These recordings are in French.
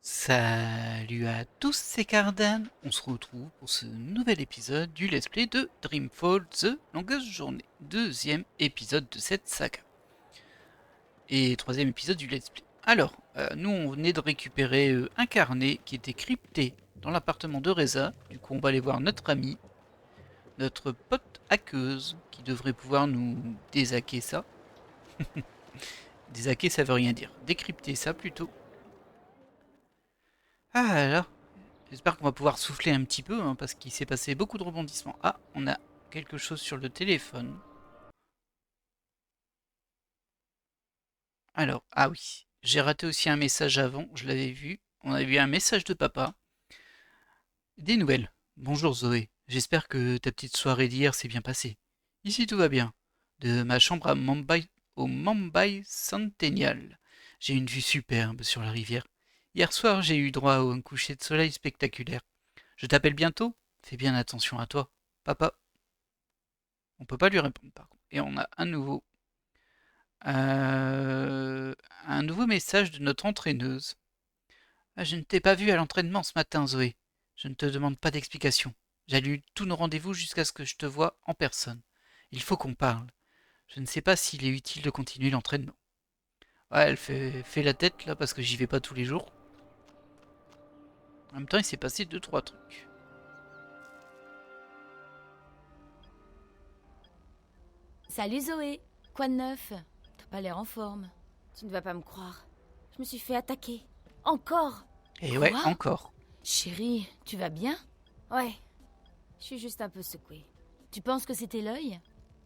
Salut à tous, c'est Cardan. On se retrouve pour ce nouvel épisode du Let's Play de Dreamfall The Longest Journey. Deuxième épisode de cette saga. Et troisième épisode du Let's Play. Alors, nous on venait de récupérer un carnet qui était crypté dans l'appartement de Reza. Du coup on va aller voir notre ami, notre pote hackeuse, qui devrait pouvoir nous déshacker ça. Déshacker ça veut rien dire. Décrypter ça plutôt. Ah là, j'espère qu'on va pouvoir souffler un petit peu, hein, parce qu'il s'est passé beaucoup de rebondissements. Ah, on a quelque chose sur le téléphone. Alors, ah oui, j'ai raté aussi un message avant, je l'avais vu. On a eu un message de papa. Des nouvelles. Bonjour Zoé, j'espère que ta petite soirée d'hier s'est bien passée. Ici tout va bien. De ma chambre à Mumbai, au Mumbai Centennial, j'ai une vue superbe sur la rivière. Hier soir, j'ai eu droit à un coucher de soleil spectaculaire. Je t'appelle bientôt? Fais bien attention à toi. Papa. On peut pas lui répondre par contre. Et on a un nouveau message de notre entraîneuse. Ah, je ne t'ai pas vu à l'entraînement ce matin, Zoé. Je ne te demande pas d'explication. J'annule tous nos rendez-vous jusqu'à ce que je te voie en personne. Il faut qu'on parle. Je ne sais pas s'il est utile de continuer l'entraînement. Ouais, elle fait la tête là parce que j'y vais pas tous les jours. En même temps, il s'est passé deux trois trucs. Salut Zoé, quoi de neuf? T'as pas l'air en forme. Tu ne vas pas me croire. Je me suis fait attaquer. Encore? Et ouais, Quoi? encore. Chérie, tu vas bien? Ouais, je suis juste un peu secouée. Tu penses que c'était l'œil?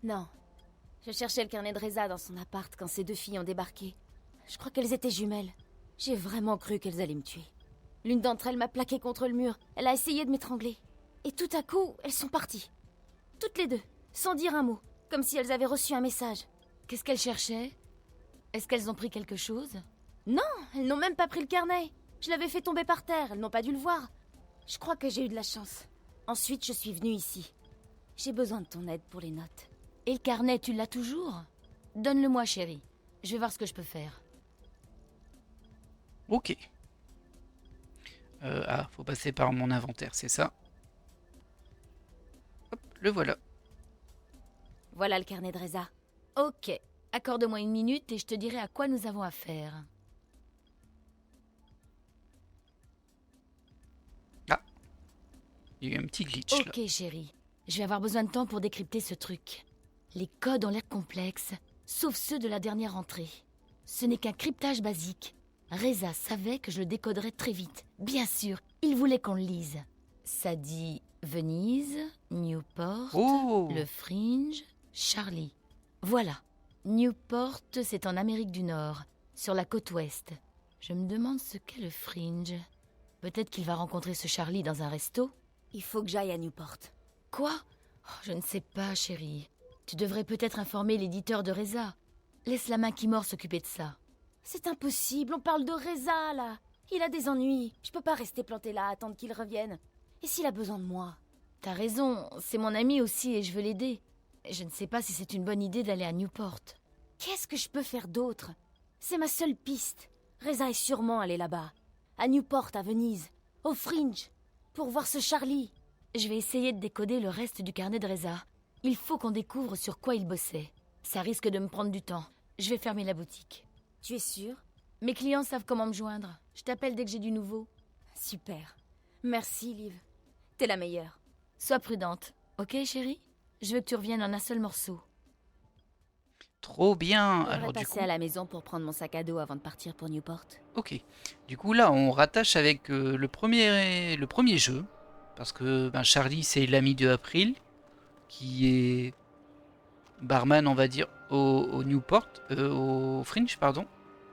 Non. Je cherchais le carnet de Reza dans son appart quand ces deux filles ont débarqué. Je crois qu'elles étaient jumelles. J'ai vraiment cru qu'elles allaient me tuer. L'une d'entre elles m'a plaqué contre le mur. Elle a essayé de m'étrangler. Et tout à coup, elles sont parties. Toutes les deux, sans dire un mot. Comme si elles avaient reçu un message. Qu'est-ce qu'elles cherchaient? Est-ce qu'elles ont pris quelque chose? Non, elles n'ont même pas pris le carnet. Je l'avais fait tomber par terre, elles n'ont pas dû le voir. Je crois que j'ai eu de la chance. Ensuite, je suis venue ici. J'ai besoin de ton aide pour les notes. Et le carnet, tu l'as toujours? Donne-le-moi, chérie. Je vais voir ce que je peux faire. Ok. Faut passer par mon inventaire, c'est ça. Hop, le voilà. Voilà le carnet de Reza. Ok. Accorde-moi une minute et je te dirai à quoi nous avons affaire. Ah, il y a eu un petit glitch là. Ok, chérie. Je vais avoir besoin de temps pour décrypter ce truc. Les codes ont l'air complexes, sauf ceux de la dernière entrée. Ce n'est qu'un cryptage basique. Reza savait que je le décoderais très vite. Bien sûr, il voulait qu'on le lise. Ça dit Venise, Newport, Oh, le Fringe, Charlie. Voilà. Newport, c'est en Amérique du Nord, sur la côte ouest. Je me demande ce qu'est le Fringe. Peut-être qu'il va rencontrer ce Charlie dans un resto. Il faut que j'aille à Newport. Quoi? Oh, je ne sais pas, chérie. Tu devrais peut-être informer l'éditeur de Reza. Laisse la main qui mord s'occuper de ça. C'est impossible, on parle de Reza, là. Il a des ennuis. Je peux pas rester plantée là, attendre qu'il revienne. Et s'il a besoin de moi? T'as raison, c'est mon ami aussi et je veux l'aider. Je ne sais pas si c'est une bonne idée d'aller à Newport. Qu'est-ce que je peux faire d'autre? C'est ma seule piste. Reza est sûrement allé là-bas. À Newport, à Venise. Au Fringe. Pour voir ce Charlie. Je vais essayer de décoder le reste du carnet de Reza. Il faut qu'on découvre sur quoi il bossait. Ça risque de me prendre du temps. Je vais fermer la boutique. Tu es sûre? Mes clients savent comment me joindre. Je t'appelle dès que j'ai du nouveau. Super. Merci, Liv. T'es la meilleure. Sois prudente, ok chérie? Je veux que tu reviennes en un seul morceau. trop bien. Je Alors devrais du passer coup, à la maison pour prendre mon sac à dos avant de partir pour Newport. ok. Du coup là, on rattache avec le premier jeu, parce que ben, Charlie c'est l'ami de April, qui est barman, on va dire, au Newport, au Fringe, pardon,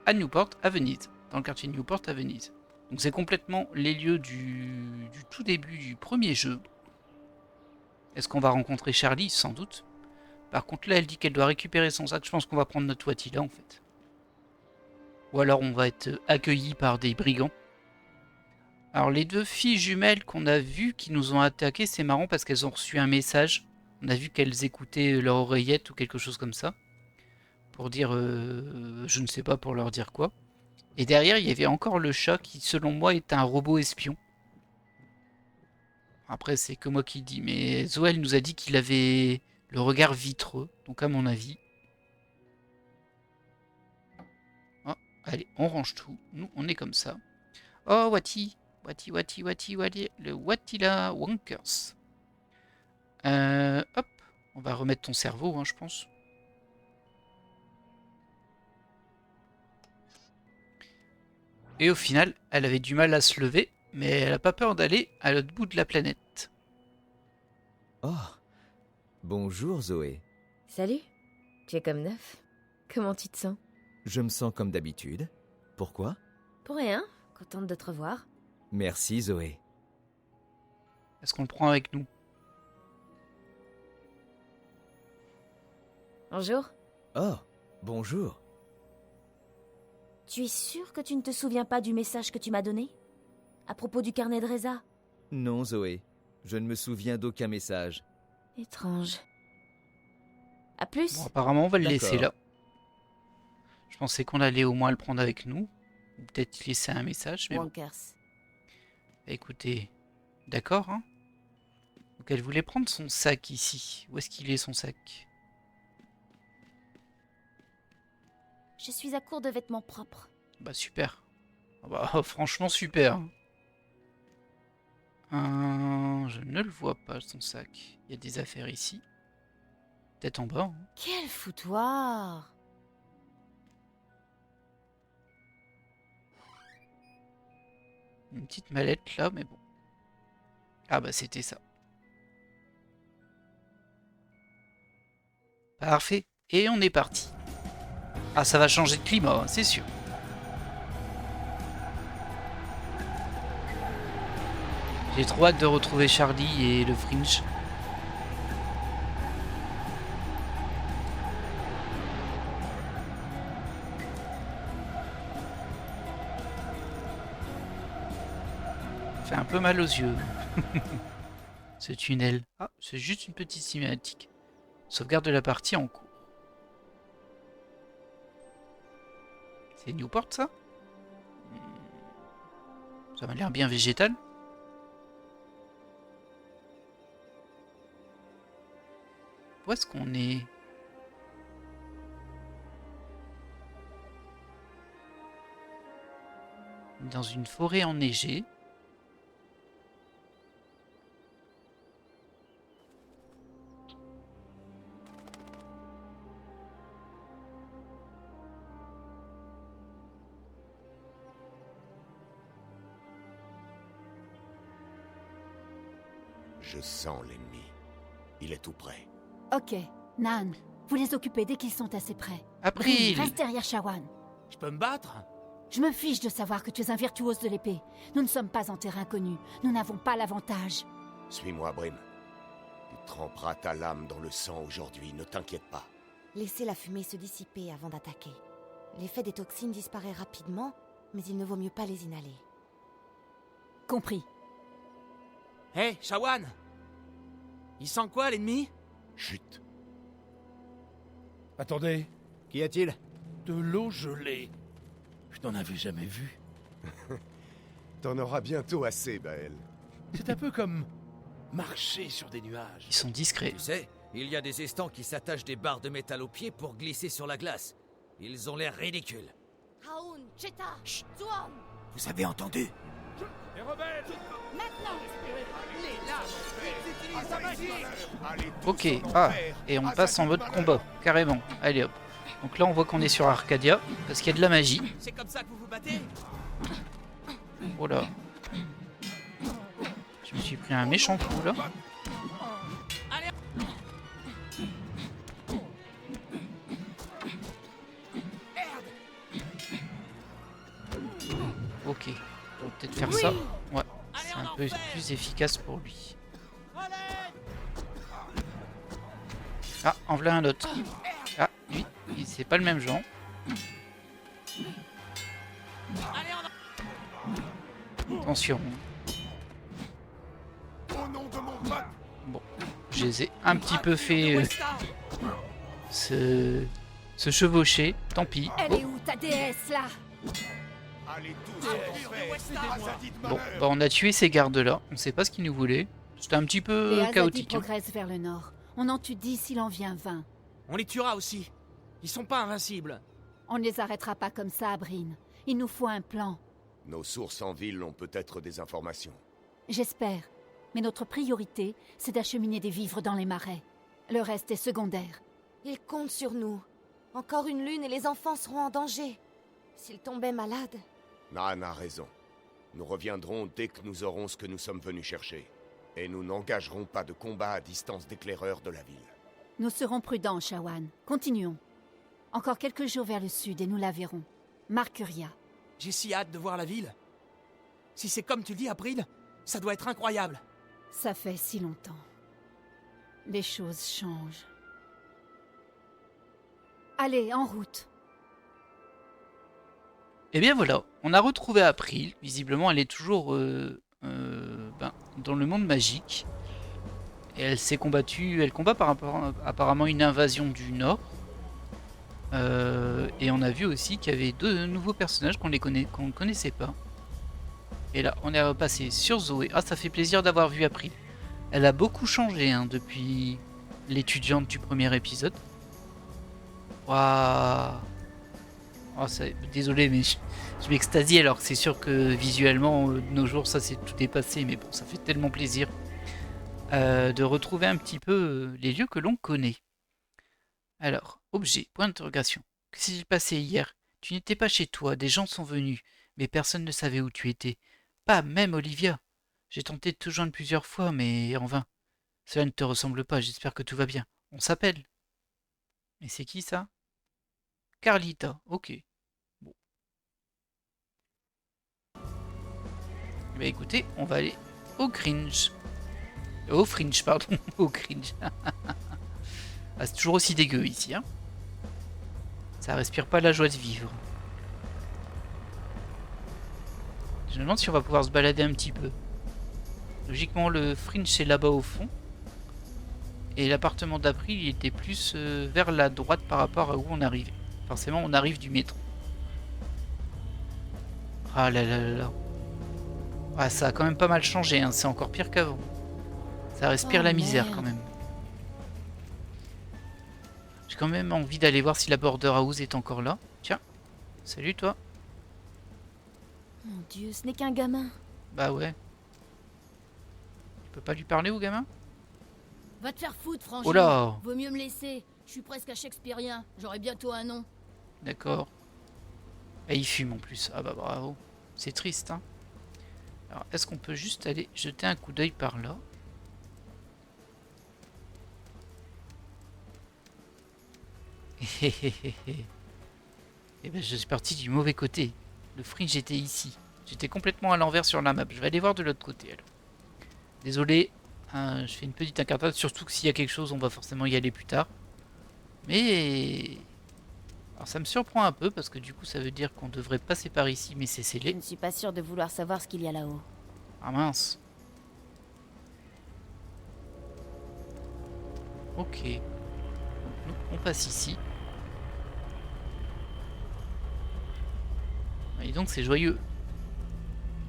à Newport, à Venise, dans le quartier de Newport à Venise. Donc c'est complètement les lieux du tout début du premier jeu. Est-ce qu'on va rencontrer Charlie? Sans doute. Par contre là, elle dit qu'elle doit récupérer son sac. Je pense qu'on va prendre notre Watila en fait. Ou alors on va être accueilli par des brigands. Alors les deux filles jumelles qu'on a vues qui nous ont attaqués, c'est marrant parce qu'elles ont reçu un message. On a vu qu'elles écoutaient leur oreillette ou quelque chose comme ça. Pour dire, je ne sais pas pour leur dire quoi. Et derrière, il y avait encore le chat qui, selon moi, est un robot espion. Après, c'est que moi qui le dis, mais Zoël nous a dit qu'il avait le regard vitreux, donc à mon avis. Oh, allez, on range tout. Nous, on est comme ça. Oh, Wati, le Watila Wonkers. Hop, on va remettre ton cerveau, hein, je pense. Et au final, elle avait du mal à se lever, mais elle n'a pas peur d'aller à l'autre bout de la planète. Oh, bonjour Zoé. Salut. Tu es comme neuf. Comment tu te sens? Je me sens comme d'habitude. Pourquoi? Pour rien. Contente de te revoir. Merci Zoé. Est-ce qu'on le prend avec nous? Bonjour. Oh, bonjour. Tu es sûr que tu ne te souviens pas du message que tu m'as donné? À propos du carnet de Reza? Non Zoé, je ne me souviens d'aucun message. Étrange. À plus. Bon, apparemment, on va le laisser là. D'accord. Je pensais qu'on allait au moins le prendre avec nous. Ou peut-être laisser un message, mais bon. Wonkers. Écoutez, d'accord, hein? Donc elle voulait prendre son sac ici. Où est-ce qu'il est, son sac? Je suis à court de vêtements propres. Bah super. Ah bah, franchement super. Je ne le vois pas, son sac. Il y a des affaires ici. Peut-être en bas. Hein. Quel foutoir! Une petite mallette là, mais bon. Ah bah c'était ça. Parfait. Et on est parti. Ah, ça va changer de climat, hein, c'est sûr. J'ai trop hâte de retrouver Charlie et le Fringe. Fait un peu mal aux yeux. Ce tunnel. Ah, c'est juste une petite cinématique. Sauvegarde de la partie en cours. C'est Newport, ça? Ça m'a l'air bien végétal. Où est-ce qu'on est? Dans une forêt enneigée. Je sens l'ennemi. Il est tout près. Ok, Nan, vous les occupez dès qu'ils sont assez près. April! Brim, reste derrière Shawan. Je peux me battre? Je me fiche de savoir que tu es un virtuose de l'épée. Nous ne sommes pas en terrain connu. Nous n'avons pas l'avantage. Suis-moi, Brim. Tu tremperas ta lame dans le sang aujourd'hui, ne t'inquiète pas. Laissez la fumée se dissiper avant d'attaquer. L'effet des toxines disparaît rapidement, mais il ne vaut mieux pas les inhaler. Compris. Hé, Shawan! Il sent quoi, l'ennemi? Chut. Attendez, Qu'y a-t-il? de l'eau gelée. Je n'en avais jamais vu. T'en auras bientôt assez, Baël. C'est un peu comme marcher sur des nuages. Ils sont discrets. Tu sais, il y a des estants qui s'attachent des barres de métal aux pieds pour glisser sur la glace. Ils ont l'air ridicules. Haoun, Cheta, Zuan, Vous avez entendu? Les rebelles! maintenant! Ok, ah, et on passe en mode combat, carrément. Allez hop. Donc là on voit qu'on est sur Arcadia, parce qu'il y a de la magie. C'est comme ça que vous vous battez? Oh là. Je me suis pris un méchant coup là. Allez! Ok, on va peut-être faire ça. Ouais, c'est un peu plus efficace pour lui. Ah, en voilà un autre. Ah, lui, c'est pas le même genre. Attention. Bon, je les ai un petit peu fait se chevaucher. Tant pis. Elle est où ta déesse là? Allez tous en Bon, bah on a tué ces gardes-là. On sait pas ce qu'ils nous voulaient. C'était un petit peu Les Azadi chaotique. Hein. progressent vers le nord. On en tue 10 s'il en vient 20. On les tuera aussi. Ils sont pas invincibles. On ne les arrêtera pas comme ça, Abrine. Il nous faut un plan. Nos sources en ville ont peut-être des informations. J'espère. Mais notre priorité, c'est d'acheminer des vivres dans les marais. Le reste est secondaire. Ils comptent sur nous. Encore une lune et les enfants seront en danger. S'ils tombaient malades... Nan a raison. Nous reviendrons dès que nous aurons ce que nous sommes venus chercher. Et nous n'engagerons pas de combat à distance d'éclaireurs de la ville. Nous serons prudents, Shawan. Continuons. Encore quelques jours vers le sud et nous la verrons. Marcuria. J'ai si hâte de voir la ville. Si c'est comme tu le dis, April, ça doit être incroyable. Ça fait si longtemps. Les choses changent. Allez, en route. Et bien voilà, on a retrouvé April. Visiblement, elle est toujours dans le monde magique. Et elle s'est combattue. Elle combat par rapport apparemment une invasion du Nord. Et on a vu aussi qu'il y avait deux nouveaux personnages qu'on ne connaissait pas. Et là, on est repassé sur Zoé. Ah, ça fait plaisir d'avoir vu April. Elle a beaucoup changé hein, depuis l'étudiante du premier épisode. Waouh. Oh, désolé, mais je m'extasie alors que c'est sûr que visuellement, de nos jours, ça c'est tout dépassé. Mais bon, ça fait tellement plaisir de retrouver un petit peu les lieux que l'on connaît. Alors, objet, point d'interrogation. Que s'est-il passé hier? Tu n'étais pas chez toi, des gens sont venus, mais personne ne savait où tu étais. Pas même Olivia. J'ai tenté de te joindre plusieurs fois, mais en vain. Cela ne te ressemble pas, j'espère que tout va bien. On s'appelle. Et c'est qui ça? Carlita, ok. Bon. Eh bien écoutez, on va aller au cringe. Au fringe, pardon. Au cringe. Ah, c'est toujours aussi dégueu ici, hein. Ça respire pas la joie de vivre. Je me demande si on va pouvoir se balader un petit peu. Logiquement, le fringe c'est là-bas au fond. Et l'appartement d'April, il était plus vers la droite par rapport à où on arrivait. Forcément, on arrive du métro. Ah là là là là. Ah, ça a quand même pas mal changé, hein. C'est encore pire qu'avant. Ça respire la misère merde. quand même. J'ai quand même envie d'aller voir si la Border House est encore là. Tiens, salut toi. Mon Dieu, ce n'est qu'un gamin. Bah ouais. Tu peux pas lui parler au gamin? Va te faire foutre, Frangine. Oh là. Vaut mieux me laisser. Je suis presque à Shakespeareien. J'aurai bientôt un nom. D'accord. Et il fume en plus. Ah bah bravo. C'est triste, hein. Alors, est-ce qu'on peut juste aller jeter un coup d'œil par là? Et ben je suis parti du mauvais côté. Le fringe était ici. J'étais complètement à l'envers sur la map. Je vais aller voir de l'autre côté alors. Désolé, je fais une petite incartade. Surtout que s'il y a quelque chose, on va forcément y aller plus tard. Mais... alors ça me surprend un peu parce que du coup ça veut dire qu'on devrait passer par ici, mais c'est Je scellé. ne suis pas sûre de vouloir savoir ce qu'il y a là-haut. Ah mince. Ok. Donc, nous, on passe ici. Et donc c'est joyeux.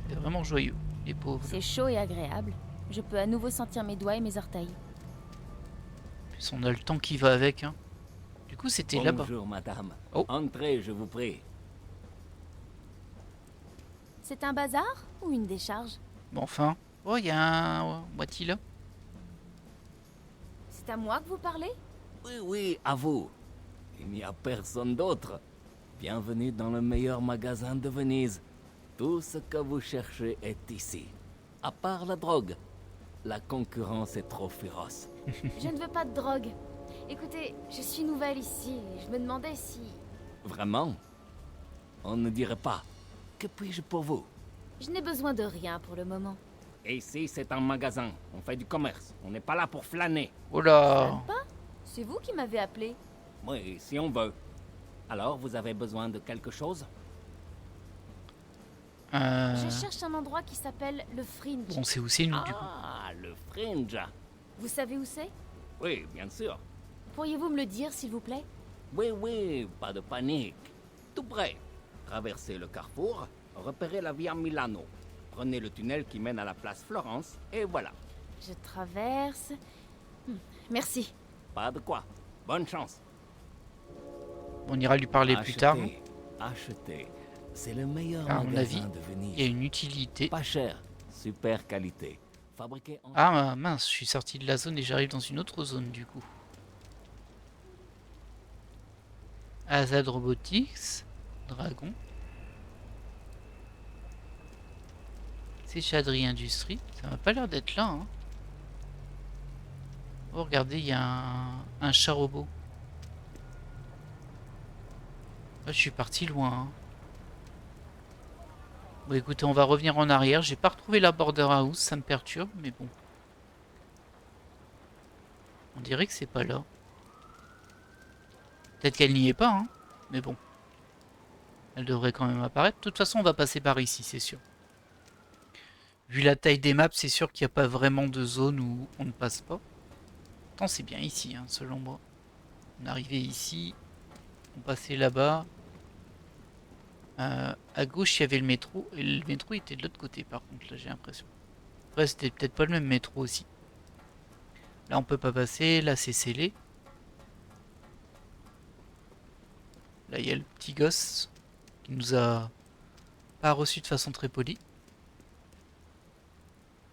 C'est vraiment joyeux, les pauvres. C'est chaud et agréable. Je peux à nouveau sentir mes doigts et mes orteils. En plus on a le temps qui va avec. Hein. Du coup c'était là-bas. Bonjour, madame. Oh. Entrez, je vous prie. C'est un bazar ou une décharge? Bon enfin. Oh il y a un moitié là. C'est à moi que vous parlez? Oui, oui, à vous. Il n'y a personne d'autre. Bienvenue dans le meilleur magasin de Venise. Tout ce que vous cherchez est ici. À part la drogue. La concurrence est trop féroce. Je ne veux pas de drogue. Écoutez, je suis nouvelle ici et je me demandais si... Vraiment? On ne dirait pas. Que puis-je pour vous? Je n'ai besoin de rien pour le moment. Ici, c'est un magasin. On fait du commerce. On n'est pas là pour flâner. Oh là. Pas? C'est vous qui m'avez appelé. Oui, si on veut. Alors, vous avez besoin de quelque chose? Je cherche un endroit qui s'appelle le Fringe. Bon c'est où c'est nous du coup? Ah, le Fringe. Vous savez où c'est? Oui, bien sûr. Pourriez-vous me le dire, s'il vous plaît? Oui, oui, pas de panique. Tout près. Traversez le carrefour, repérez la via Milano. Prenez le tunnel qui mène à la place Florence, et voilà. Je traverse... Merci. Pas de quoi. Bonne chance. On ira lui parler plus tard. Achetez. C'est le meilleur À mon avis, magasin de Venise. il y a une utilité. Pas cher, super qualité. Fabriqué en... Ah mince, je suis sorti de la zone et j'arrive dans une autre zone du coup. Azad Robotics, Dragon. Séchaderie Industrie, ça m'a pas l'air d'être là. Hein. Oh regardez, il y a un chat robot. Là, je suis parti loin. Hein. Bon écoutez, on va revenir en arrière. J'ai pas retrouvé la Border House, ça me perturbe, mais bon. On dirait que c'est pas là. Peut-être qu'elle n'y est pas, hein. Mais bon. Elle devrait quand même apparaître. De toute façon, on va passer par ici, c'est sûr. Vu la taille des maps, c'est sûr qu'il n'y a pas vraiment de zone où on ne passe pas. Pourtant, c'est bien ici, hein, selon moi. On arrivait ici. On passait là-bas. À gauche, il y avait le métro. Et le métro était de l'autre côté, par contre, là, j'ai l'impression. Après, c'était peut-être pas le même métro aussi. Là, on peut pas passer. Là, c'est scellé. Là, il y a le petit gosse qui nous a pas reçu de façon très polie.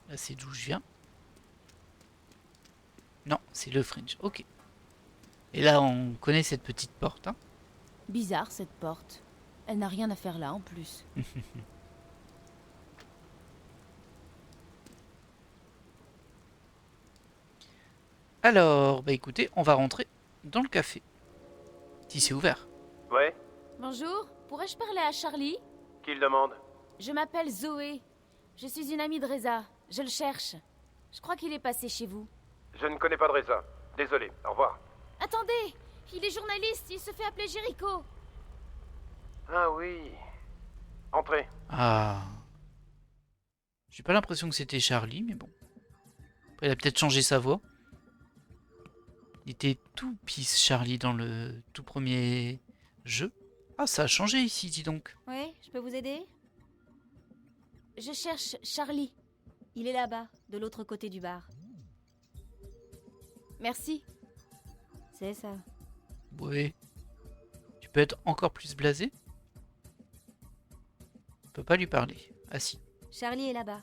Là, c'est d'où je viens. Non, c'est le Fringe. Ok. Et là, on connaît cette petite porte. Hein. Bizarre, cette porte. Elle n'a rien à faire là, en plus. Alors, bah écoutez, on va rentrer dans le café. Si c'est ouvert. Ouais, Bonjour, pourrais-je parler à Charlie? qui le demande? Je m'appelle Zoé. Je suis une amie de Reza. Je le cherche. Je crois qu'il est passé chez vous. Je ne connais pas de Reza. Désolé, au revoir. Attendez! Il est journaliste, il se fait appeler Jericho. Ah oui. Entrez. Ah. J'ai pas l'impression que c'était Charlie, mais bon. Après, il a peut-être changé sa voix. Il était tout pisse Charlie dans le tout premier jeu. Ah, ça a changé ici, dis donc. Oui, je peux vous aider? Je cherche Charlie. Il est là-bas, de l'autre côté du bar. Merci. C'est ça. Oui. Tu peux être encore plus blasé? On peut pas lui parler. Ah si. Charlie est là-bas.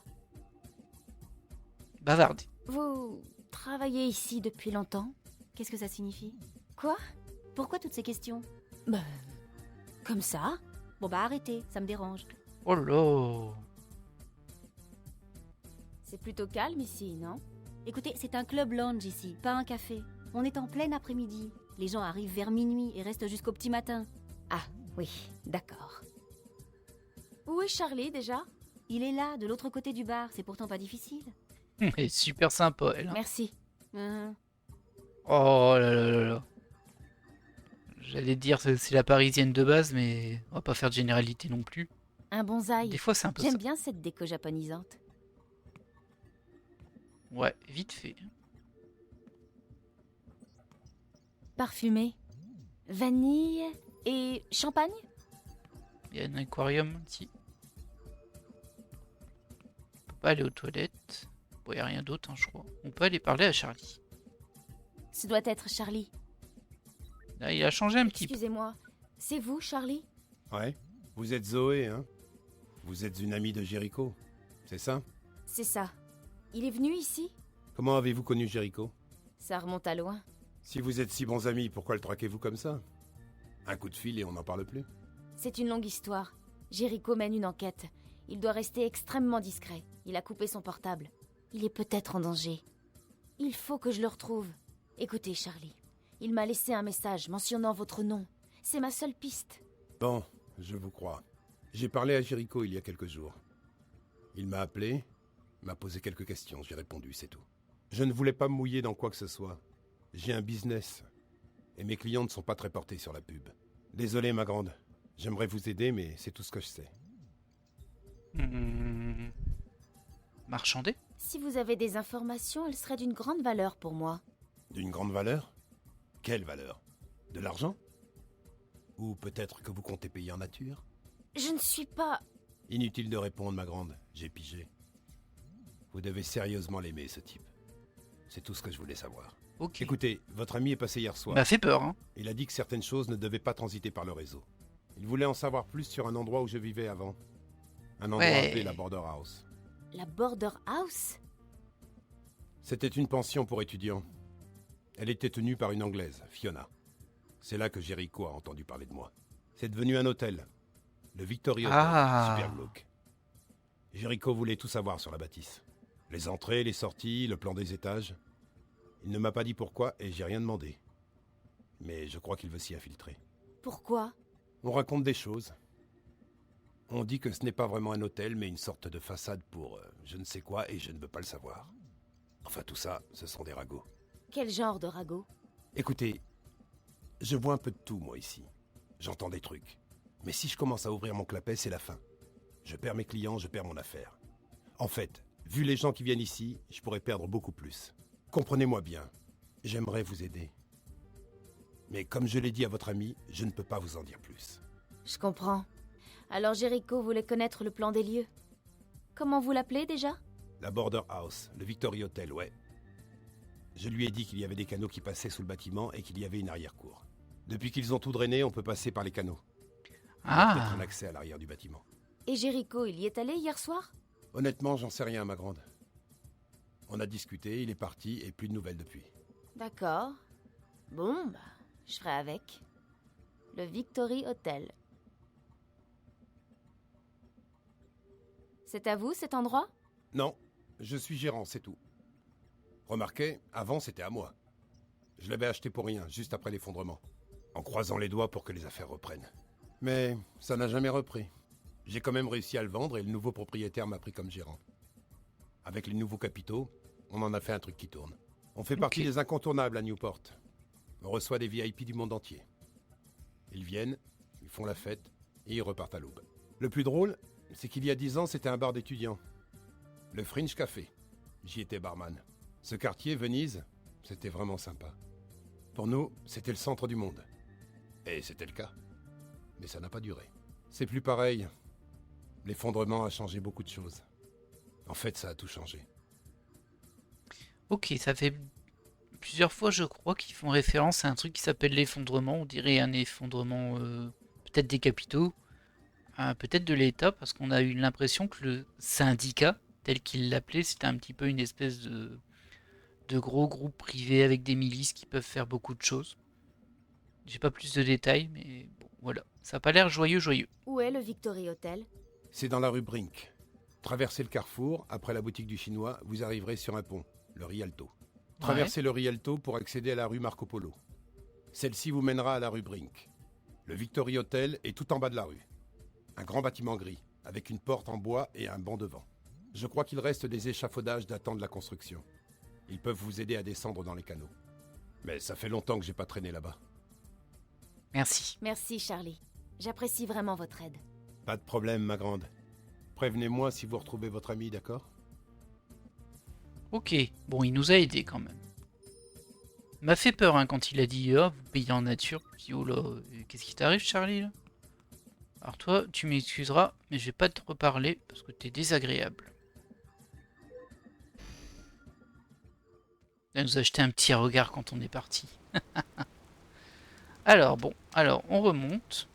Bavarder. Vous travaillez ici depuis longtemps? Qu'est-ce que ça signifie? Quoi? Pourquoi toutes ces questions? Bah... Comme ça? Bon bah arrêtez, ça me dérange. Oh là. C'est plutôt calme ici, non? Écoutez, c'est un club lounge ici, pas un café. On est en plein après-midi. Les gens arrivent vers minuit et restent jusqu'au petit matin. Ah, oui, d'accord. Où est Charlie, déjà? Il est là, de l'autre côté du bar, c'est pourtant pas difficile. Elle est super sympa, elle. Hein. Merci. Oh là là là là. J'allais dire que c'est la parisienne de base, mais on va pas faire de généralité non plus. Un bonsaï. Des fois, c'est un peu ça. J'aime bien cette déco japonisante. Ouais, vite fait. Parfumé. Vanille et champagne? Il y a un aquarium ici. On peut pas aller aux toilettes. Bon, il n'y a rien d'autre, hein, je crois. On peut aller parler à Charlie. Ce doit être Charlie. Là, il a changé un petit peu. Excusez-moi, c'est vous, Charlie? Ouais, vous êtes Zoé, hein? Vous êtes une amie de Jericho, c'est ça? C'est ça. Il est venu ici? Comment avez-vous connu Jericho? Ça remonte à loin. Si vous êtes si bons amis, pourquoi le traquez-vous comme ça? Un coup de fil et on n'en parle plus? C'est une longue histoire. Jericho mène une enquête. Il doit rester extrêmement discret. Il a coupé son portable. Il est peut-être en danger. Il faut que je le retrouve. Écoutez, Charlie. Il m'a laissé un message mentionnant votre nom. C'est ma seule piste. Bon, je vous crois. J'ai parlé à Jericho il y a quelques jours. Il m'a appelé, m'a posé quelques questions, j'ai répondu, c'est tout. Je ne voulais pas me mouiller dans quoi que ce soit. J'ai un business. Et mes clients ne sont pas très portés sur la pub. Désolé, ma grande. J'aimerais vous aider, mais c'est tout ce que je sais. Marchander? Si vous avez des informations, elles seraient d'une grande valeur pour moi. D'une grande valeur? Quelle valeur? De l'argent? Ou peut-être que vous comptez payer en nature? Je ne suis pas... Inutile de répondre, ma grande, j'ai pigé. Vous devez sérieusement l'aimer, ce type. C'est tout ce que je voulais savoir. Ok. Écoutez, votre ami est passé hier soir. M'a fait peur, hein. Il a dit que certaines choses ne devaient pas transiter par le réseau. Il voulait en savoir plus sur un endroit où je vivais avant. Un endroit appelé la Border House. La Border House? C'était une pension pour étudiants. Elle était tenue par une Anglaise, Fiona. C'est là que Jericho a entendu parler de moi. C'est devenu un hôtel. Le Victory Hotel, super glauque. Jericho voulait tout savoir sur la bâtisse. Les entrées, les sorties, le plan des étages. Il ne m'a pas dit pourquoi et j'ai rien demandé. Mais je crois qu'il veut s'y infiltrer. Pourquoi? On raconte des choses. On dit que ce n'est pas vraiment un hôtel, mais une sorte de façade pour je ne sais quoi et je ne veux pas le savoir. Enfin tout ça, ce sont des ragots. Quel genre de ragots? Écoutez, je vois un peu de tout moi ici. J'entends des trucs. Mais si je commence à ouvrir mon clapet, c'est la fin. Je perds mes clients, je perds mon affaire. En fait, vu les gens qui viennent ici, je pourrais perdre beaucoup plus. Comprenez-moi bien, j'aimerais vous aider. Mais comme je l'ai dit à votre ami, je ne peux pas vous en dire plus. Je comprends. Alors Jericho voulait connaître le plan des lieux. Comment vous l'appelez déjà? La Border House, le Victory Hotel, ouais. Je lui ai dit qu'il y avait des canaux qui passaient sous le bâtiment et qu'il y avait une arrière-cour. Depuis qu'ils ont tout drainé, on peut passer par les canaux. Peut-être un accès à l'arrière du bâtiment. Et Jericho, il y est allé hier soir? Honnêtement, j'en sais rien, ma grande. On a discuté, il est parti et plus de nouvelles depuis. D'accord. Bon, bah, je ferai avec. Le Victory Hotel. C'est à vous, cet endroit? Non, je suis gérant, c'est tout. Remarquez, avant c'était à moi. Je l'avais acheté pour rien, juste après l'effondrement. En croisant les doigts pour que les affaires reprennent. Mais ça n'a jamais repris. J'ai quand même réussi à le vendre et le nouveau propriétaire m'a pris comme gérant. Avec les nouveaux capitaux, on en a fait un truc qui tourne. On fait partie des incontournables à Newport. On reçoit des VIP du monde entier. Ils viennent, ils font la fête et ils repartent à l'aube. Le plus drôle, c'est qu'il y a 10 ans, c'était un bar d'étudiants. Le Fringe Café. J'y étais barman. Ce quartier, Venise, c'était vraiment sympa. Pour nous, c'était le centre du monde. Et c'était le cas. Mais ça n'a pas duré. C'est plus pareil. L'effondrement a changé beaucoup de choses. En fait, ça a tout changé. Ok, ça fait plusieurs fois, je crois, qu'ils font référence à un truc qui s'appelle l'effondrement. On dirait un effondrement peut-être des capitaux, peut-être de l'État, parce qu'on a eu l'impression que le syndicat, tel qu'il l'appelait, c'était un petit peu une espèce de gros groupe privé avec des milices qui peuvent faire beaucoup de choses. J'ai pas plus de détails, mais bon, voilà. Ça a pas l'air joyeux. Où est le Victory Hotel? C'est dans la rue Brink. Traversez le carrefour, après la boutique du Chinois, vous arriverez sur un pont, le Rialto. Traversez le Rialto pour accéder à la rue Marco Polo. Celle-ci vous mènera à la rue Brink. Le Victory Hotel est tout en bas de la rue. Un grand bâtiment gris, avec une porte en bois et un banc devant. Je crois qu'il reste des échafaudages datant de la construction. Ils peuvent vous aider à descendre dans les canaux. Mais ça fait longtemps que j'ai pas traîné là-bas. Merci. Merci, Charlie. J'apprécie vraiment votre aide. Pas de problème, ma grande. Prévenez-moi si vous retrouvez votre ami, d'accord? Ok, bon, il nous a aidés quand même. M'a fait peur hein, quand il a dit oh, vous payez en nature. Je dis oh là, qu'est-ce qui t'arrive, Charlie là? Alors toi, tu m'excuseras, mais je vais pas te reparler parce que t'es désagréable. Elle nous a jeté un petit regard quand on est parti. Alors bon, on remonte.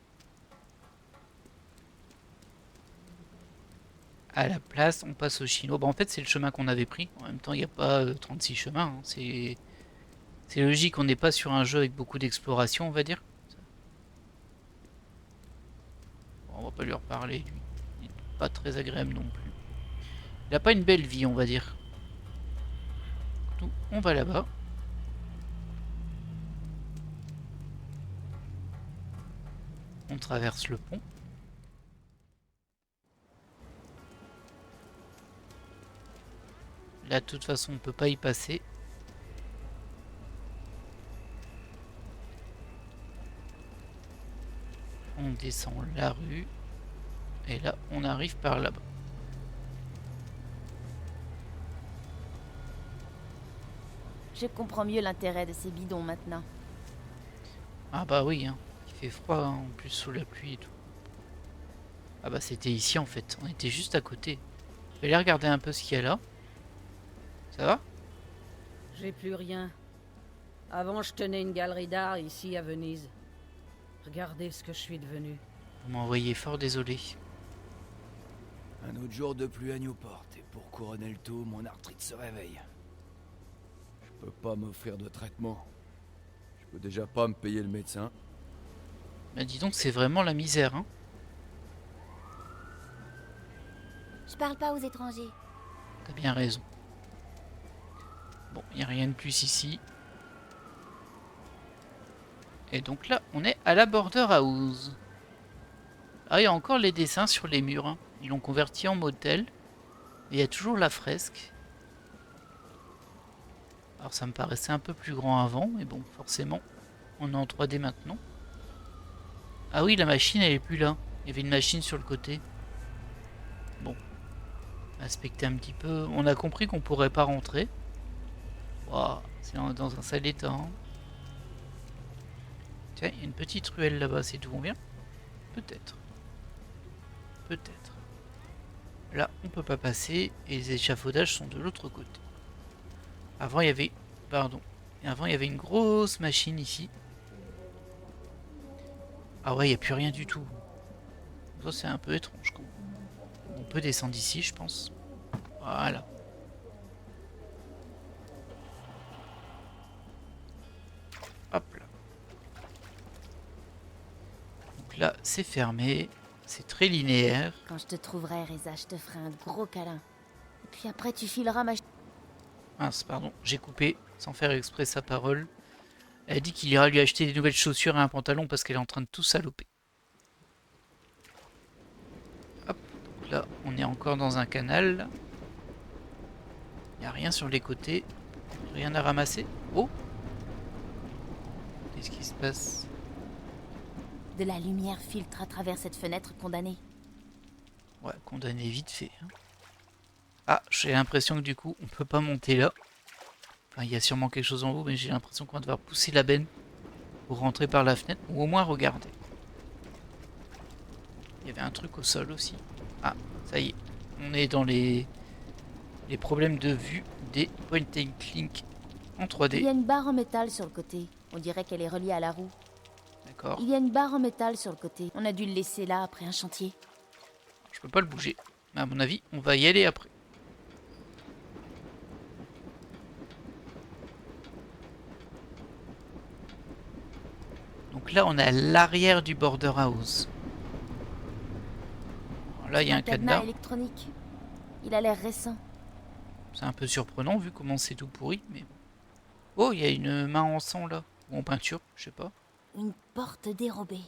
À la place, on passe au Chinois. Bon, en fait, c'est le chemin qu'on avait pris. En même temps, il n'y a pas 36 chemins. Hein. C'est logique, on n'est pas sur un jeu avec beaucoup d'exploration, on va dire. Bon, on va pas lui reparler, lui. Il n'est pas très agréable non plus. Il n'a pas une belle vie, on va dire. Donc, on va là-bas. On traverse le pont. Là, de toute façon, on peut pas y passer. On descend la rue. Et là, on arrive par là-bas. Je comprends mieux l'intérêt de ces bidons maintenant. Ah bah oui, hein. Il fait froid hein, en plus sous la pluie et tout. Ah bah c'était ici en fait, on était juste à côté. Je vais aller regarder un peu ce qu'il y a là. Ça va? J'ai plus rien. Avant, je tenais une galerie d'art ici à Venise. Regardez ce que je suis devenu. Vous m'envoyez fort désolé. Un autre jour de pluie à Newport, et pour couronner le tout, mon arthrite se réveille. Je peux pas m'offrir de traitement. Je peux déjà pas me payer le médecin. Bah dis donc, c'est vraiment la misère, hein. Je parle pas aux étrangers. T'as bien raison. Bon, il n'y a rien de plus ici. Et donc là, on est à la Border House. Ah, il y a encore les dessins sur les murs, hein. Ils l'ont converti en motel. Mais il y a toujours la fresque. Alors ça me paraissait un peu plus grand avant, mais bon, forcément, on est en 3D maintenant. Ah oui, la machine, elle est plus là. Il y avait une machine sur le côté. Bon. Inspecter un petit peu. On a compris qu'on pourrait pas rentrer. Waouh, c'est dans un sale état, hein. Tiens, il y a une petite ruelle là-bas, c'est d'où on vient? Peut-être. Peut-être. Là, on peut pas passer et les échafaudages sont de l'autre côté. Avant, il y avait... Pardon. Et avant, il y avait une grosse machine ici. Ah ouais, il n'y a plus rien du tout. Ça, c'est un peu étrange, quoi. On peut descendre ici, je pense. Voilà. Hop là. Donc là, c'est fermé. C'est très linéaire. Quand je te trouverai, Reza, je te ferai un gros câlin. Et puis après, tu fileras ma... Mince, pardon, j'ai coupé sans faire exprès sa parole. Elle dit qu'il ira lui acheter des nouvelles chaussures et un pantalon parce qu'elle est en train de tout saloper. Hop, donc là, on est encore dans un canal. Il n'y a rien sur les côtés. Rien à ramasser. Oh! Qu'est-ce qui se passe? De la lumière filtre à travers cette fenêtre condamnée. Ouais, condamné vite fait, hein. Ah, j'ai l'impression que du coup, on peut pas monter là. Enfin, il y a sûrement quelque chose en haut, mais j'ai l'impression qu'on va devoir pousser la benne pour rentrer par la fenêtre, ou au moins regarder. Il y avait un truc au sol aussi. Ah, ça y est. On est dans les problèmes de vue des point and click en 3D. Il y a une barre en métal sur le côté. On dirait qu'elle est reliée à la roue. D'accord. Il y a une barre en métal sur le côté. On a dû le laisser là après un chantier. Je peux pas le bouger. Mais à mon avis, on va y aller après. Donc là, on est à l'arrière du Border House. Alors là, il y a un cadenas électronique. Il a l'air récent. C'est un peu surprenant vu comment c'est tout pourri, mais bon. Oh, il y a une main en sang là. Ou en peinture, je sais pas. Une porte dérobée.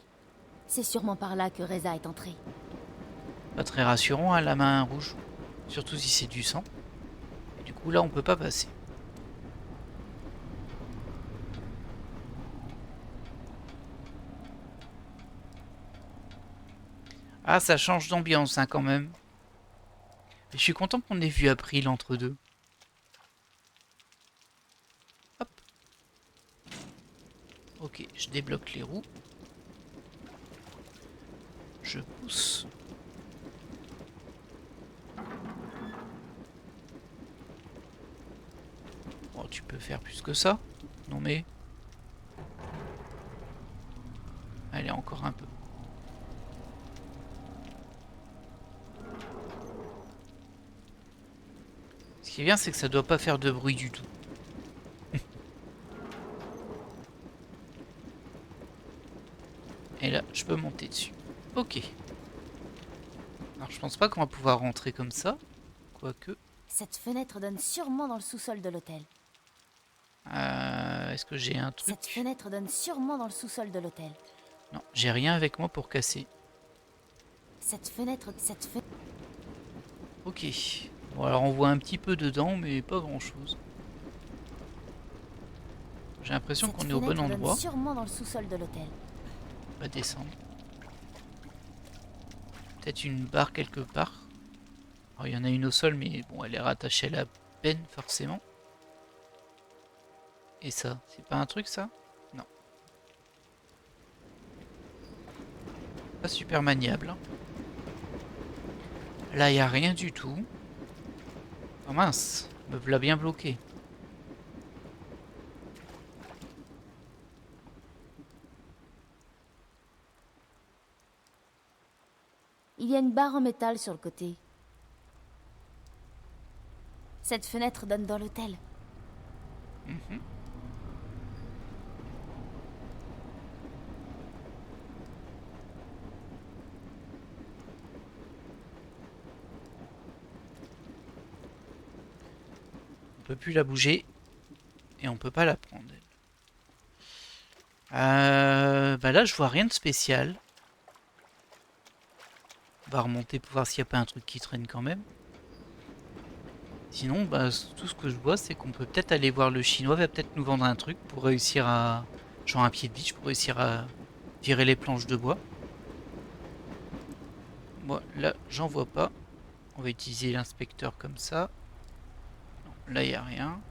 C'est sûrement par là que Reza est entré. Pas très rassurant, hein, la main rouge. Surtout si c'est du sang. Et du coup, là, on peut pas passer. Ah, ça change d'ambiance, hein, quand même. Mais je suis content qu'on ait vu April entre deux. Hop. Ok, je débloque les roues. Je pousse. Oh, tu peux faire plus que ça. Non mais... Allez, encore un peu. Ce qui est bien, c'est que ça doit pas faire de bruit du tout. Et là, je peux monter dessus. Ok. Alors, je pense pas qu'on va pouvoir rentrer comme ça. Quoique. Cette fenêtre donne sûrement dans le sous-sol de l'hôtel. Est-ce que j'ai un truc? Cette fenêtre donne sûrement dans le sous-sol de l'hôtel. Non, j'ai rien avec moi pour casser. Cette fenêtre... Ok. Bon, alors on voit un petit peu dedans, mais pas grand-chose. J'ai l'impression qu'on est au bon endroit. Sûrement dans le sous-sol de l'hôtel. On va descendre. Peut-être une barre quelque part. Alors il y en a une au sol, mais bon, elle est rattachée à la benne forcément. Et ça, c'est pas un truc ça? Non. Pas super maniable. Là, il n'y a rien du tout. Oh mince, me voilà bien bloqué. Il y a une barre en métal sur le côté. Cette fenêtre donne dans l'hôtel. Mhm. On peut plus la bouger et on peut pas la prendre. Bah là je vois rien de spécial. On va remonter pour voir s'il n'y a pas un truc qui traîne quand même. Sinon, bah, tout ce que je vois, c'est qu'on peut peut-être aller voir le chinois, va peut-être nous vendre un truc pour réussir à... genre un pied de biche, pour réussir à virer les planches de bois. Moi, là, j'en vois pas. On va utiliser l'inspecteur comme ça. Non, là, il n'y a rien.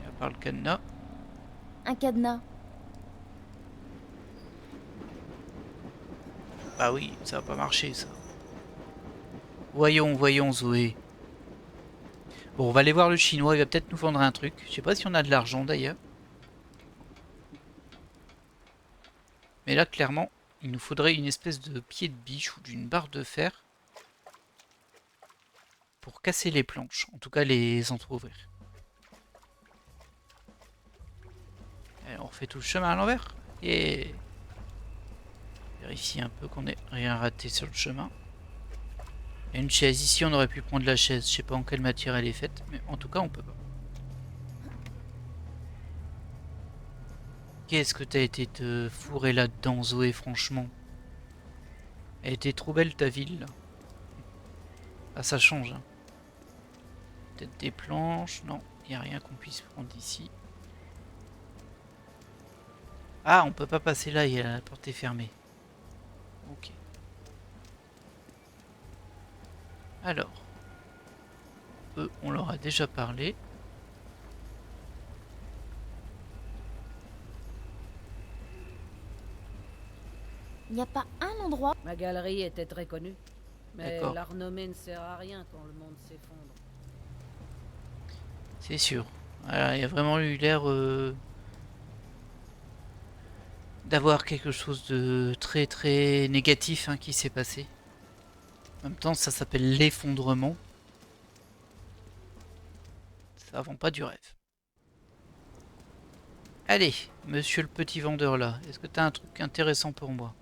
Et à part le cadenas. Un cadenas. Bah oui, ça va pas marcher, ça. Voyons, voyons, Zoé. Bon, on va aller voir le chinois, il va peut-être nous vendre un truc. Je sais pas si on a de l'argent, d'ailleurs. Mais là, clairement, il nous faudrait une espèce de pied de biche ou d'une barre de fer pour casser les planches. En tout cas, les entrouvrir. Et on refait tout le chemin à l'envers. Et vérifier un peu qu'on ait rien raté sur le chemin. Il y a une chaise. Ici, on aurait pu prendre la chaise. Je sais pas en quelle matière elle est faite, mais en tout cas, on peut pas. Qu'est-ce que t'as été te fourrer là-dedans, Zoé, franchement? Elle était trop belle, ta ville, là. Ah, ça change, hein. Peut-être des planches. Non, il n'y a rien qu'on puisse prendre ici. Ah, on peut pas passer là, la porte est fermée. Ok. Alors. Eux, on leur a déjà parlé. Il n'y a pas un endroit... Ma galerie était très connue. Mais D'accord. la renommée ne sert à rien quand le monde s'effondre. C'est sûr. Voilà, il y a vraiment eu l'air d'avoir quelque chose de très très négatif hein, qui s'est passé. En même temps, ça s'appelle l'effondrement. Ça vend pas du rêve. Allez, monsieur le petit vendeur là, est-ce que tu as un truc intéressant pour moi?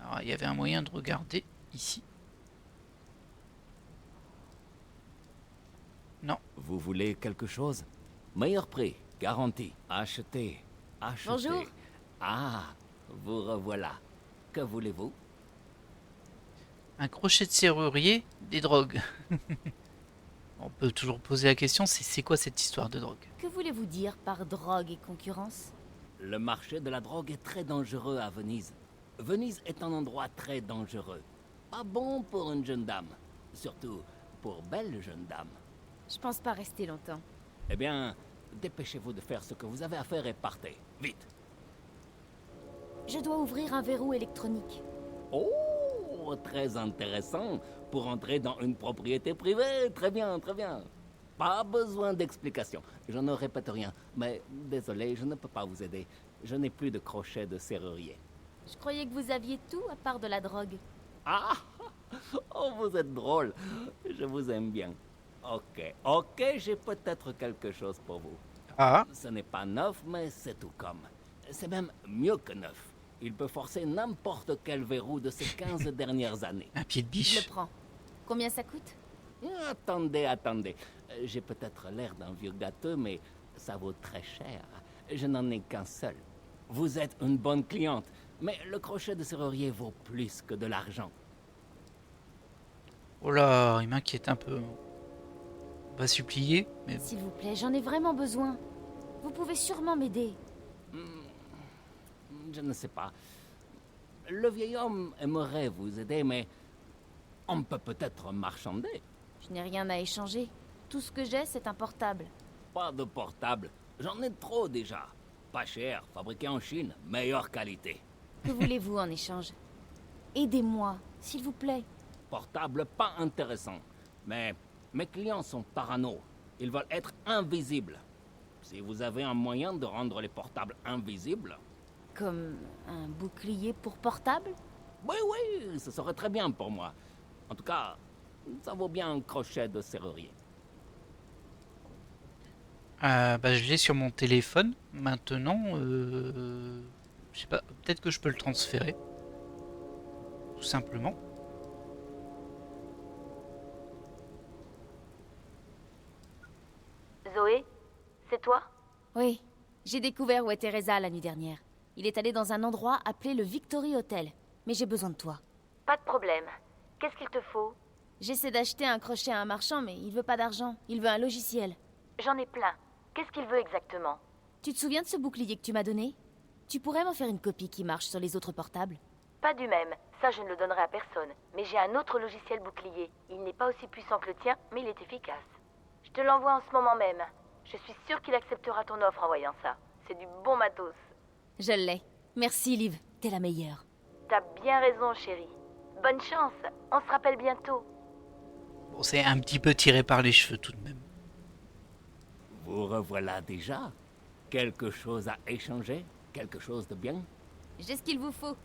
Alors, il y avait un moyen de regarder ici. Non. Vous voulez quelque chose? Meilleur prix, garanti. Achetez, achetez. Bonjour. Ah, vous revoilà. Que voulez-vous? Un crochet de serrurier, des drogues. On peut toujours poser la question, c'est quoi cette histoire de drogue? Que voulez-vous dire par drogue et concurrence? Le marché de la drogue est très dangereux à Venise. Venise est un endroit très dangereux. Pas bon pour une jeune dame. Surtout pour belle jeune dame. Je pense pas rester longtemps. Eh bien, dépêchez-vous de faire ce que vous avez à faire et partez. Vite. Je dois ouvrir un verrou électronique. Oh, très intéressant. Pour entrer dans une propriété privée. Très bien, très bien. Pas besoin d'explication. Je ne répète rien. Mais désolé, je ne peux pas vous aider. Je n'ai plus de crochet de serrurier. Je croyais que vous aviez tout à part de la drogue. Ah, oh, vous êtes drôle. Je vous aime bien. Ok, j'ai peut-être quelque chose pour vous. Ah. Ce n'est pas neuf, mais c'est tout comme. C'est même mieux que neuf. Il peut forcer n'importe quel verrou de ces 15 dernières années. Un pied de Je biche. le prends. Combien ça coûte? Attendez. J'ai peut-être l'air d'un vieux gâteux, mais ça vaut très cher. Je n'en ai qu'un seul. Vous êtes une bonne cliente, mais le crochet de serrurier vaut plus que de l'argent. Oh là, il m'inquiète un peu. On va supplier, mais... S'il vous plaît, j'en ai vraiment besoin. Vous pouvez sûrement m'aider. Je ne sais pas. Le vieil homme aimerait vous aider, mais on peut peut-être marchander. Je n'ai rien à échanger. Tout ce que j'ai, c'est un portable. Pas de portable. J'en ai trop déjà. Pas cher, fabriqué en Chine, meilleure qualité. Que voulez-vous en échange? Aidez-moi, s'il vous plaît. Portable pas intéressant. Mais mes clients sont parano. Ils veulent être invisibles. Si vous avez un moyen de rendre les portables invisibles... Comme un bouclier pour portable? Oui, oui, ce serait très bien pour moi. En tout cas, ça vaut bien un crochet de serrurier. Bah, je l'ai sur mon téléphone. Maintenant, je sais pas, peut-être que je peux le transférer. Tout simplement. Zoé, c'est toi? Oui, j'ai découvert où était Reza la nuit dernière. Il est allé dans un endroit appelé le Victory Hotel. Mais j'ai besoin de toi. Pas de problème. Qu'est-ce qu'il te faut? J'essaie d'acheter un crochet à un marchand, mais il veut pas d'argent. Il veut un logiciel. J'en ai plein. Qu'est-ce qu'il veut exactement? Tu te souviens de ce bouclier que tu m'as donné? Tu pourrais m'en faire une copie qui marche sur les autres portables? Pas du même. Ça, je ne le donnerai à personne. Mais j'ai un autre logiciel bouclier. Il n'est pas aussi puissant que le tien, mais il est efficace. Je te l'envoie en ce moment même. Je suis sûre qu'il acceptera ton offre en voyant ça. C'est du bon matos. Je l'ai. Merci, Liv. T'es la meilleure. T'as bien raison, chérie. Bonne chance. On se rappelle bientôt. Bon, c'est un petit peu tiré par les cheveux tout de même. Vous revoilà déjà? Quelque chose à échanger? Quelque chose de bien? J'ai ce qu'il vous faut.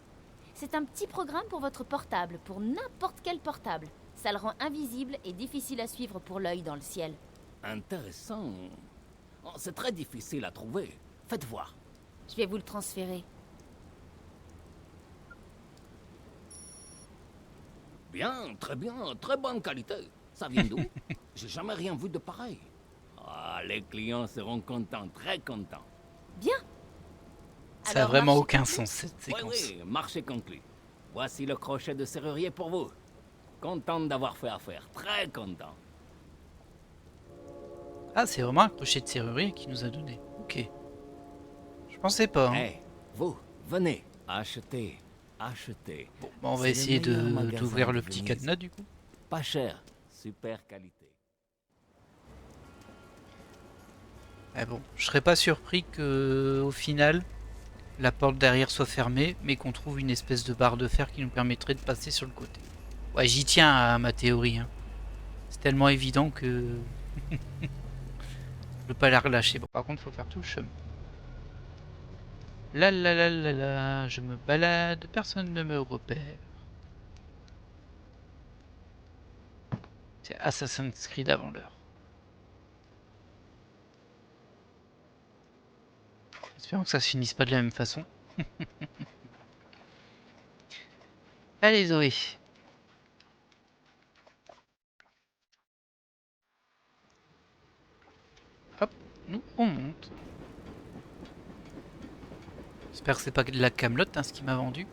C'est un petit programme pour votre portable, pour n'importe quel portable. Ça le rend invisible et difficile à suivre pour l'œil dans le ciel. Intéressant. Oh, c'est très difficile à trouver. Faites voir. Je vais vous le transférer. Bien, très bonne qualité. Ça vient d'où? J'ai jamais rien vu de pareil. Ah, les clients seront contents, très contents. Bien. Ça n'a vraiment aucun sens cette séquence. Oui, marché conclu. Voici le crochet de serrurier pour vous. Content d'avoir fait affaire, très content. Ah, c'est vraiment un crochet de serrurier qu'il nous a donné. Ok. Je pensais pas. Hein. Hey, vous, venez, achetez. Bon, bah on va essayer d'ouvrir le petit cadenas du coup. Pas cher, super qualité. Ah bon, je serais pas surpris que au final la porte derrière soit fermée, mais qu'on trouve une espèce de barre de fer qui nous permettrait de passer sur le côté. Ouais, j'y tiens à ma théorie. Hein. C'est tellement évident que je peux pas la relâcher. Bon, par contre, faut faire tout le chemin. Là, je me balade, personne ne me repère. C'est Assassin's Creed avant l'heure. Espérons que ça se finisse pas de la même façon. Allez Zoé. Hop, nous on monte. J'espère que c'est pas de la camelote hein, ce qu'il m'a vendu.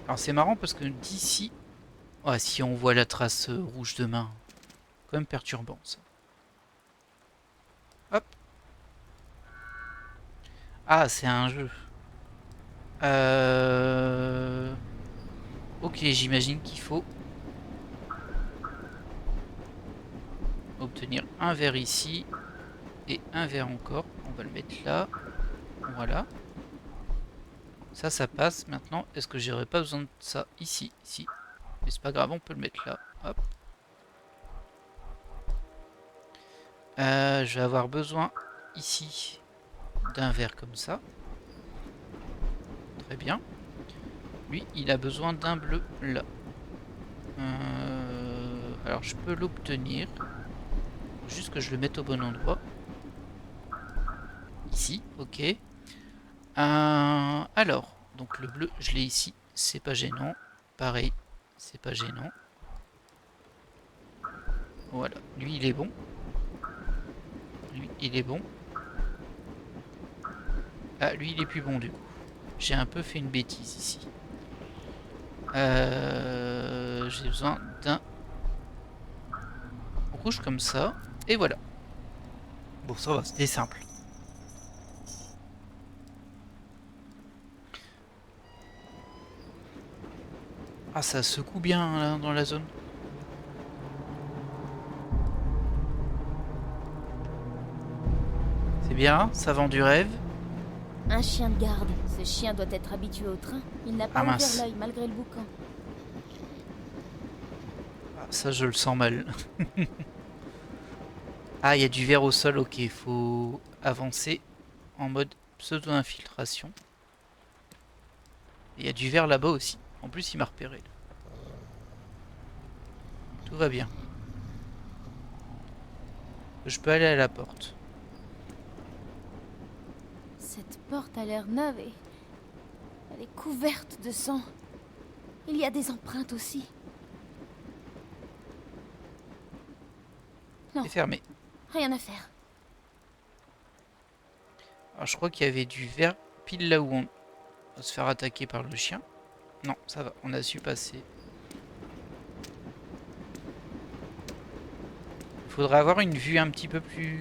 Alors c'est marrant parce que d'ici... Ouais, si on voit la trace rouge de main, quand même perturbant ça. Hop. Ah, c'est un jeu. Ok, j'imagine qu'il faut obtenir un verre ici et un verre encore. On va le mettre là. Voilà. Ça passe. Maintenant, est-ce que j'aurais pas besoin de ça ici? Ici. Mais c'est pas grave, on peut le mettre là. Hop. Je vais avoir besoin ici d'un verre comme ça. Très bien. Lui, il a besoin d'un bleu là. Alors, je peux l'obtenir. Juste que je le mette au bon endroit. Ici, ok. Alors, donc le bleu, je l'ai ici. C'est pas gênant. Pareil, c'est pas gênant. Voilà, lui, il est bon. Lui, il est bon. Ah, lui, il est plus bon du coup. J'ai un peu fait une bêtise ici. J'ai besoin d'un rouge comme ça. Et voilà. Bon, ça va, c'était simple. Ah, ça secoue bien là, dans la zone. C'est bien, ça vend du rêve. Un chien de garde. Ce chien doit être habitué au train. Il n'a pas Ah, ouvert mince. l'œil malgré le boucan. Ah, ça, je le sens mal. Ah, il y a du verre au sol. Ok, il faut avancer en mode pseudo-infiltration. Il y a du verre là-bas aussi. En plus, il m'a repéré. Tout va bien. Je peux aller à la porte. Cette porte a l'air neuve et... elle est couverte de sang. Il y a des empreintes aussi. Non. C'est fermé. Rien à faire. Alors, je crois qu'il y avait du verre pile là où on va se faire attaquer par le chien. Non, ça va. On a su passer. Il faudrait avoir une vue un petit peu plus...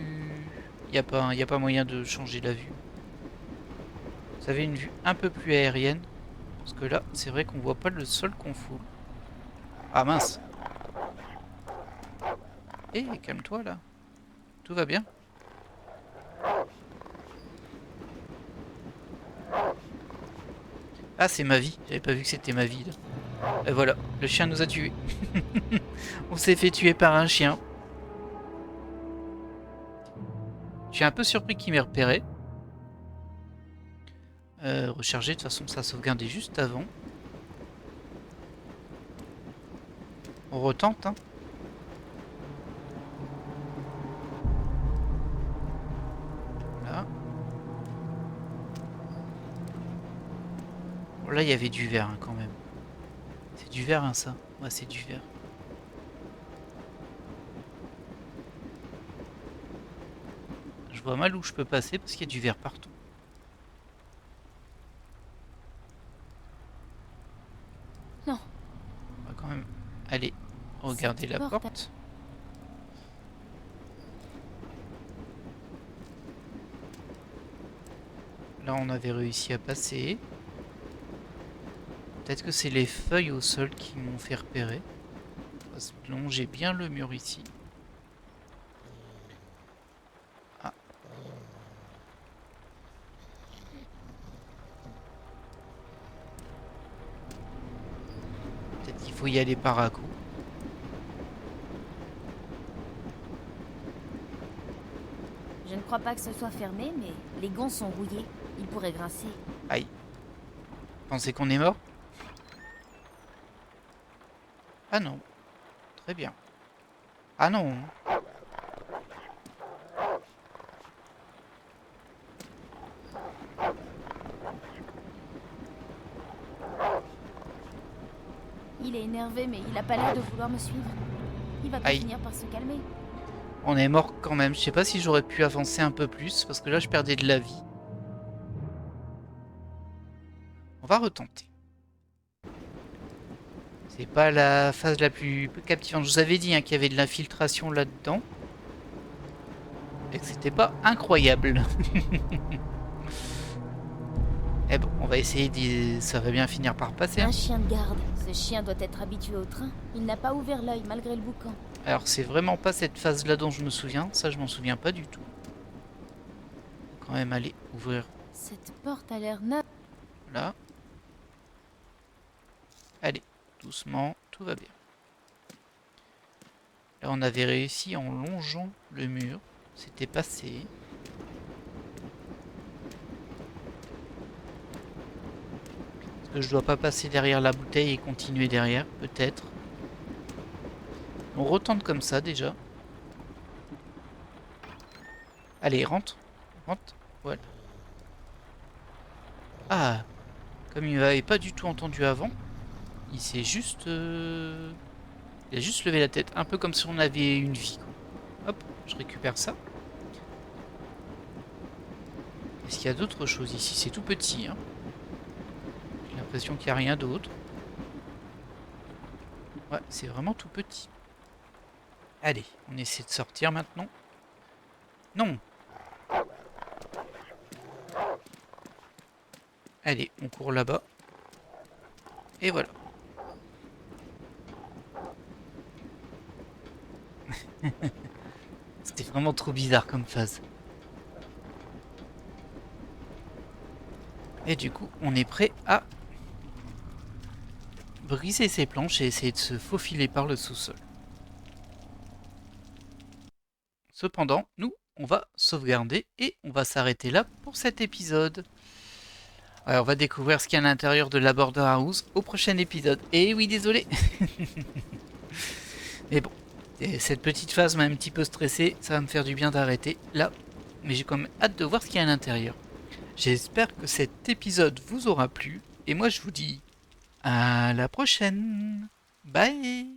Il n'y a pas moyen de changer la vue. Vous avez une vue un peu plus aérienne. Parce que là, c'est vrai qu'on voit pas le sol qu'on fout. Ah mince. Eh, calme-toi là. Tout va bien. Ah, c'est ma vie. J'avais pas vu que c'était ma vie là. Et voilà, le chien nous a tués. On s'est fait tuer par un chien. Je suis un peu surpris qu'il m'ait repéré. Recharger, de toute façon ça sauvegardait juste avant. On retente, hein. Là. Bon, là il y avait du verre hein, quand même. C'est du verre hein, ça. Ouais, c'est du verre. Je vois mal où je peux passer parce qu'il y a du verre partout. Non. On va quand même aller regarder la porte. Là, on avait réussi à passer. Peut-être que c'est les feuilles au sol qui m'ont fait repérer. On va se longer bien le mur ici. Ah. Peut-être qu'il faut y aller par à coup. Je ne crois pas que ce soit fermé, mais les gonds sont rouillés. Ils pourraient grincer. Aïe. Pensez qu'on est mort? Ah non. Très bien. Ah non. Il est énervé, mais il a pas l'air de vouloir me suivre. Il va pas Aïe. finir par se calmer. On est mort quand même. Je sais pas si j'aurais pu avancer un peu plus parce que là je perdais de la vie. On va retenter. C'est pas la phase la plus captivante. Je vous avais dit hein, qu'il y avait de l'infiltration là-dedans. Et que c'était pas incroyable. Eh bon, on va essayer de... Ça va bien finir par passer. Hein. Un chien de garde. Ce chien doit être habitué au train. Il n'a pas ouvert l'œil malgré le boucan. Alors c'est vraiment pas cette phase-là dont je me souviens. Ça, je m'en souviens pas du tout. Quand même aller ouvrir Cette porte a l'air neuve. là. Allez, doucement, tout va bien. Là, on avait réussi en longeant le mur. C'était passé. Est-ce que je dois pas passer derrière la bouteille et continuer derrière? Peut-être. On retente comme ça déjà. Allez, rentre. Rentre. Voilà. Ah, comme il m'avait pas du tout entendu avant, il s'est juste... Il a juste levé la tête. Un peu comme si on avait une vie. Quoi. Hop, je récupère ça. Est-ce qu'il y a d'autres choses ici? C'est tout petit. Hein. J'ai l'impression qu'il n'y a rien d'autre. Ouais, c'est vraiment tout petit. Allez, on essaie de sortir maintenant. Non. Allez, on court là-bas. Et voilà. C'était vraiment trop bizarre comme phase. Et du coup, on est prêt à briser ces planches et essayer de se faufiler par le sous-sol. Cependant, nous, on va sauvegarder et on va s'arrêter là pour cet épisode. Alors, on va découvrir ce qu'il y a à l'intérieur de la Border House au prochain épisode. Et oui, désolé. Mais bon, cette petite phase m'a un petit peu stressé. Ça va me faire du bien d'arrêter là. Mais j'ai quand même hâte de voir ce qu'il y a à l'intérieur. J'espère que cet épisode vous aura plu. Et moi, je vous dis à la prochaine. Bye.